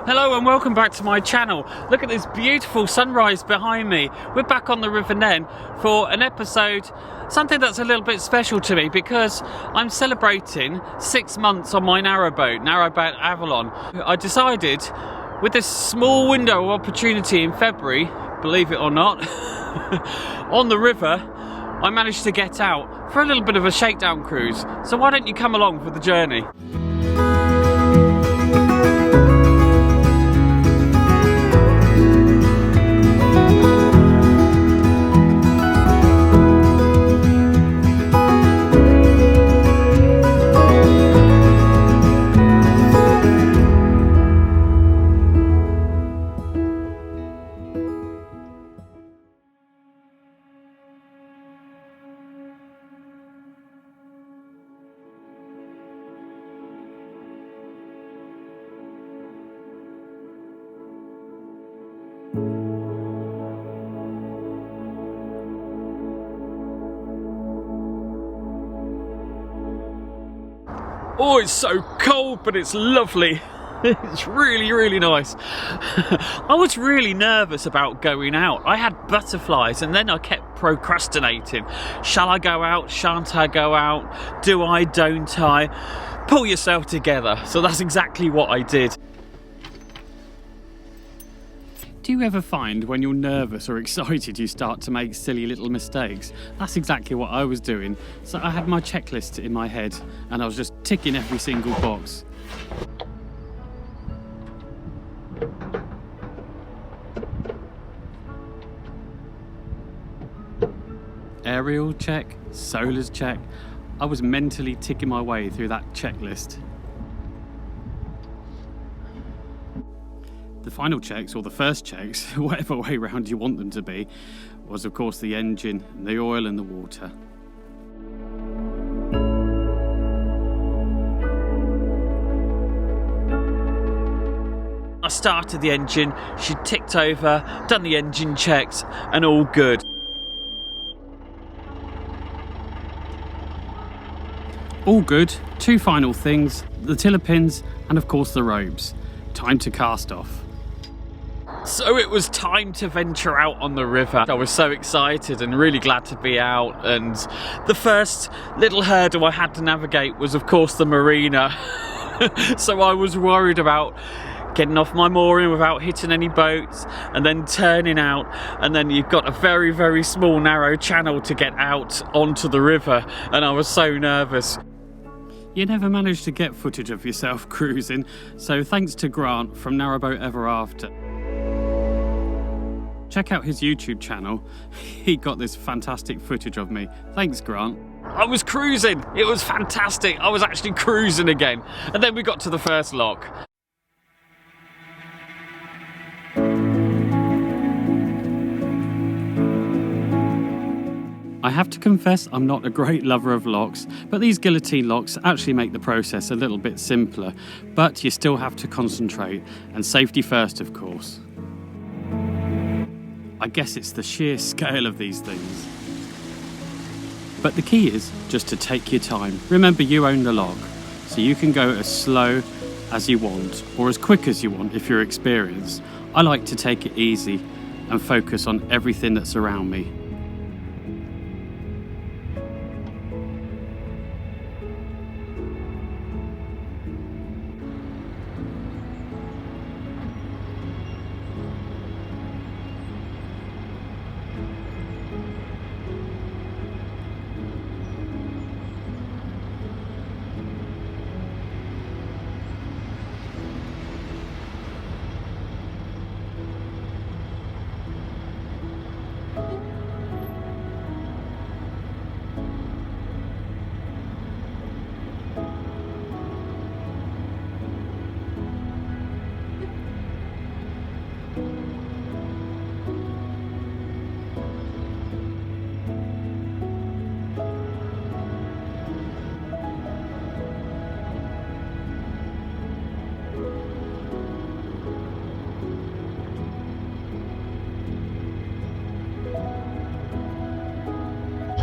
Hello and welcome back to my channel. Look at this beautiful sunrise behind me. We're back on the River Nene for an episode, something that's a little bit special to me because I'm celebrating 6 months on my narrowboat Avalon. I decided with this small window of opportunity in February, believe it or not, on the river, I managed to get out for a little bit of a shakedown cruise. So why don't you come along for the journey? Oh, it's so cold, but it's lovely. It's really, really nice. I was really nervous about going out. I had butterflies and then I kept procrastinating. Shall I go out? Shan't I go out? Do I? Don't I? Pull yourself together. So that's exactly what I did. Do you ever find when you're nervous or excited you start to make silly little mistakes? That's exactly what I was doing. So I had my checklist in my head and I was just ticking every single box. Aerial check, solars check. I was mentally ticking my way through that checklist. The final checks, or the first checks, whatever way round you want them to be, was of course the engine, the oil and the water. I started the engine, she ticked over, done the engine checks, and all good. All good, two final things, the tiller pins and of course the ropes. Time to cast off. So it was time to venture out on the river. I was so excited and really glad to be out, and the first little hurdle I had to navigate was of course the marina. So I was worried about getting off my mooring without hitting any boats and then turning out, and then you've got a very, very small narrow channel to get out onto the river, and I was so nervous. You never managed to get footage of yourself cruising, so thanks to Grant from Narrowboat Ever After. Check out his YouTube channel. He got this fantastic footage of me. Thanks, Grant. I was cruising. It was fantastic. I was actually cruising again. And then we got to the first lock. I have to confess I'm not a great lover of locks, but these guillotine locks actually make the process a little bit simpler, but you still have to concentrate, and safety first of course. I guess it's the sheer scale of these things. But the key is just to take your time. Remember, you own the lock, so you can go as slow as you want, or as quick as you want if you're experienced. I like to take it easy and focus on everything that's around me.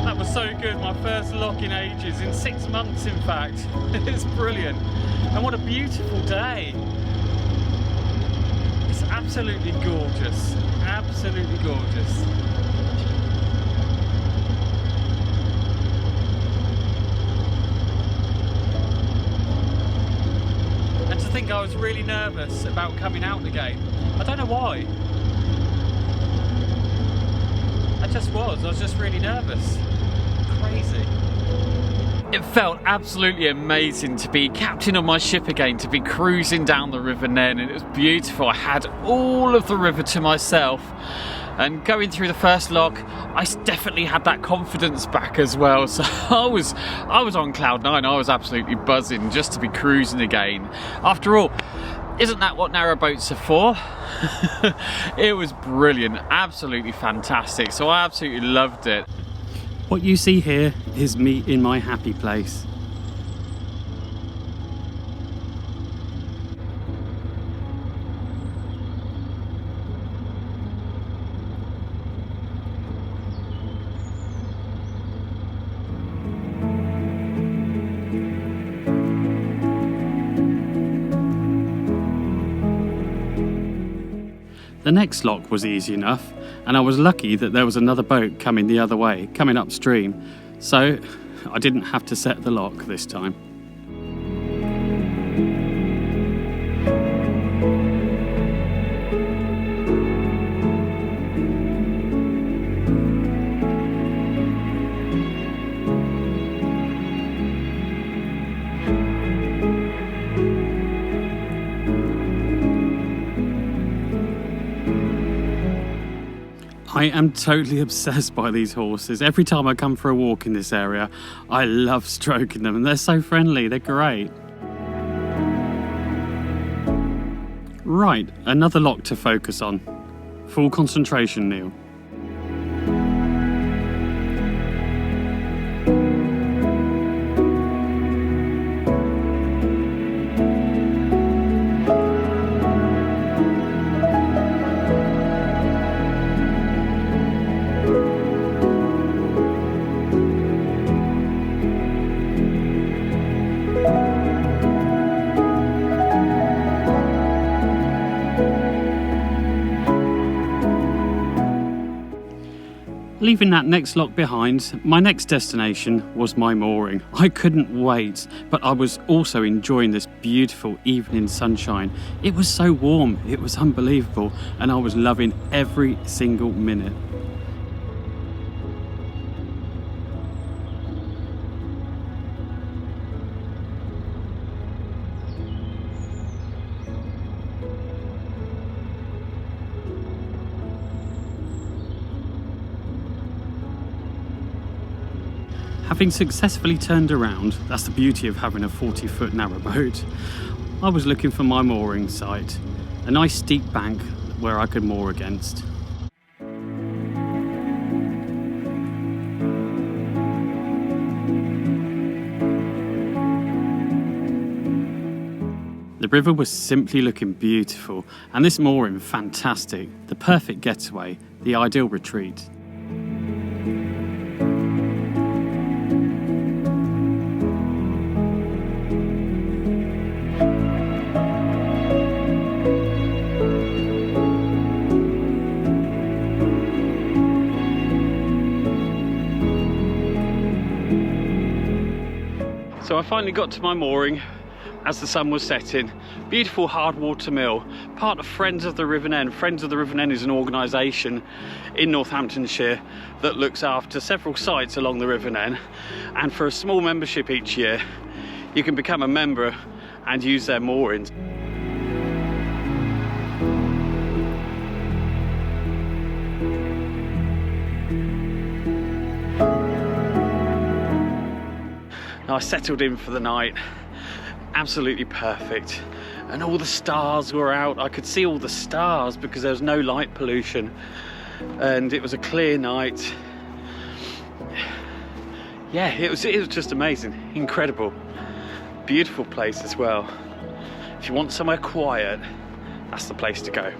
That was so good, my first lock in ages, in 6 months in fact. It's brilliant. And what a beautiful day. absolutely gorgeous, absolutely gorgeous. And to think I was really nervous about coming out again. I don't know why. I was just really nervous. Crazy. It felt absolutely amazing to be captain of my ship again, to be cruising down the River Nene, and it was beautiful. I had all of the river to myself, and going through the first lock, I definitely had that confidence back as well. So I was on cloud nine. I was absolutely buzzing just to be cruising again. After all, isn't that what narrowboats are for? It was brilliant, absolutely fantastic. So I absolutely loved it. What you see here is me in my happy place. The next lock was easy enough, and I was lucky that there was another boat coming the other way, coming upstream, so I didn't have to set the lock this time. I am totally obsessed by these horses. Every time I come for a walk in this area, I love stroking them, and they're so friendly, they're great. Right, another lock to focus on. Full concentration, Neil. Leaving that next lock behind, my next destination was my mooring. I couldn't wait, but I was also enjoying this beautiful evening sunshine. It was so warm, it was unbelievable, and I was loving every single minute. Having successfully turned around, that's the beauty of having a 40-foot narrowboat, I was looking for my mooring site, a nice steep bank where I could moor against. The river was simply looking beautiful, and this mooring fantastic, the perfect getaway, the ideal retreat. So I finally got to my mooring as the sun was setting. Beautiful hard water mill, part of Friends of the River Nene. Friends of the River Nene is an organisation in Northamptonshire that looks after several sites along the River Nene, and for a small membership each year you can become a member and use their moorings. Now I settled in for the night, absolutely perfect, and all the stars were out. I could see all the stars because there was no light pollution, and it was a clear night. Yeah, it was just amazing, incredible, beautiful place as well. If you want somewhere quiet, that's the place to go.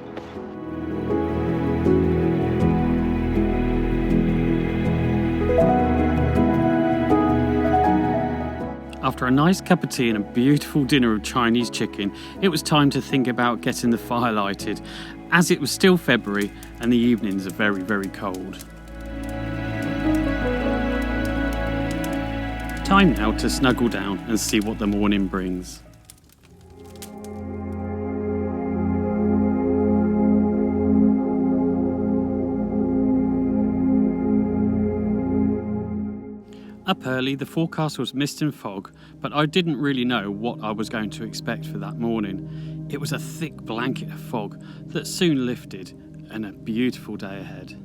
After a nice cup of tea and a beautiful dinner of Chinese chicken, it was time to think about getting the fire lighted, as it was still February and the evenings are very, very cold. Time now to snuggle down and see what the morning brings. Up early, the forecast was mist and fog, but I didn't really know what I was going to expect for that morning. It was a thick blanket of fog that soon lifted, and a beautiful day ahead.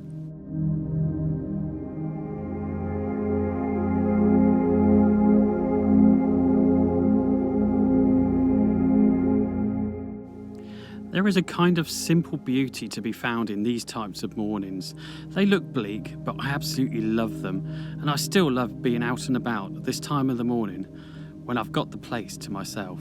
There is a kind of simple beauty to be found in these types of mornings. They look bleak, but I absolutely love them, and I still love being out and about at this time of the morning when I've got the place to myself.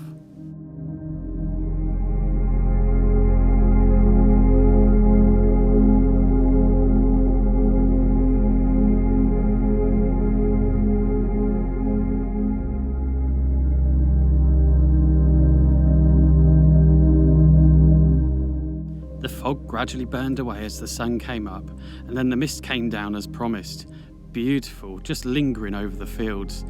The fog gradually burned away as the sun came up, and then the mist came down as promised. Beautiful, just lingering over the fields.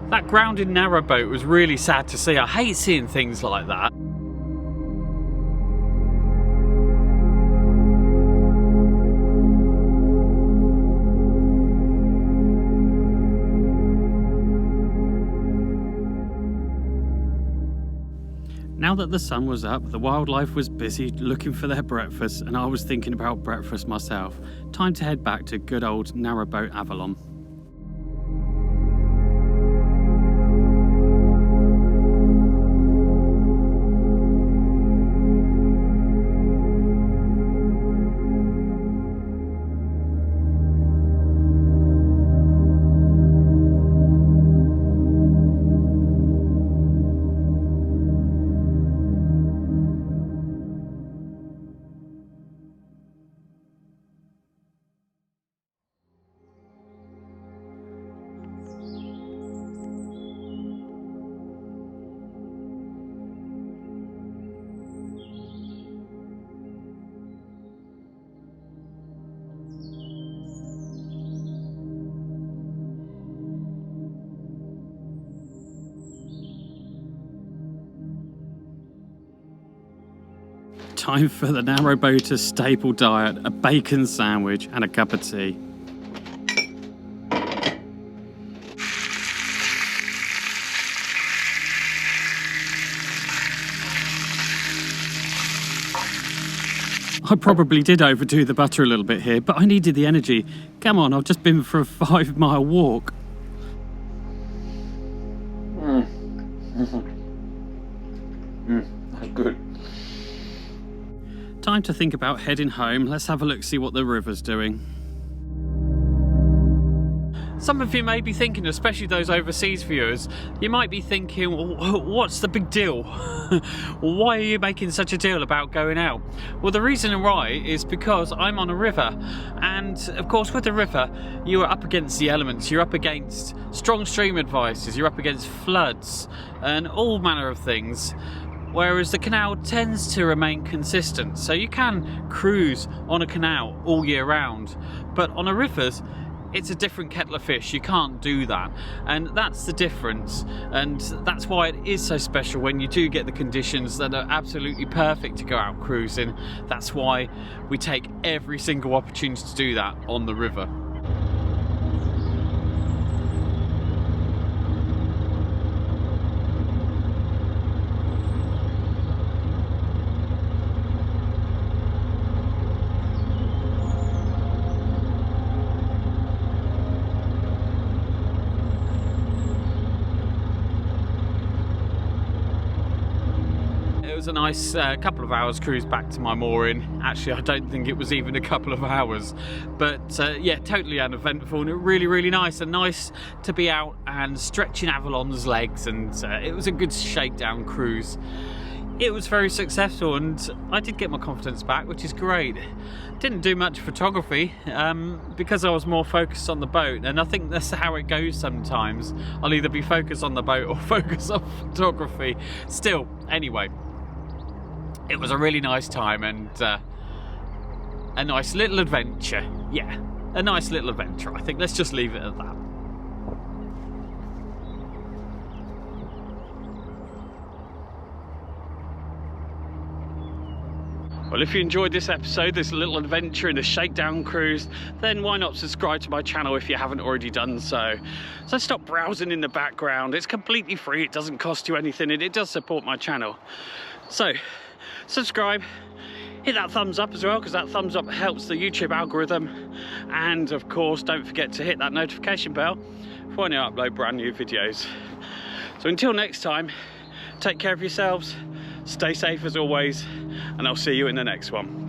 That grounded narrowboat was really sad to see. I hate seeing things like that. Now that the sun was up, the wildlife was busy looking for their breakfast, and I was thinking about breakfast myself. Time to head back to good old Narrowboat Avalon. Time for the narrowboater's staple diet, a bacon sandwich and a cup of tea. I probably did overdo the butter a little bit here, but I needed the energy. Come on, I've just been for a 5-mile walk. That's good. Time to think about heading home. Let's have a look, see what the river's doing. Some of you may be thinking, especially those overseas viewers, you might be thinking, well, what's the big deal? Why are you making such a deal about going out? Well, the reason why is because I'm on a river, and of course with the river you are up against the elements, you're up against strong stream advices, you're up against floods and all manner of things. Whereas the canal tends to remain consistent, so you can cruise on a canal all year round, but on a river it's a different kettle of fish. You can't do that, and that's the difference, and that's why it is so special when you do get the conditions that are absolutely perfect to go out cruising. That's why we take every single opportunity to do that on the river. It was a nice couple of hours cruise back to my mooring. Actually, I don't think it was even a couple of hours, but yeah, totally uneventful, and really nice, and nice to be out and stretching Avalon's legs, and it was a good shakedown cruise. It was very successful, and I did get my confidence back, which is great. Didn't do much photography because I was more focused on the boat, and I think that's how it goes sometimes. I'll either be focused on the boat or focus on photography. Still, anyway, it was a really nice time, and a nice little adventure. Yeah, a nice little adventure, I think. Let's just leave it at that. Well, if you enjoyed this episode, this little adventure in the Shakedown cruise, then why not subscribe to my channel if you haven't already done so. So stop browsing in the background. It's completely free, it doesn't cost you anything, and it does support my channel. So subscribe, hit that thumbs up as well, because that thumbs up helps the YouTube algorithm, and of course don't forget to hit that notification bell for when I upload brand new videos. So until next time, take care of yourselves, stay safe as always, and I'll see you in the next one.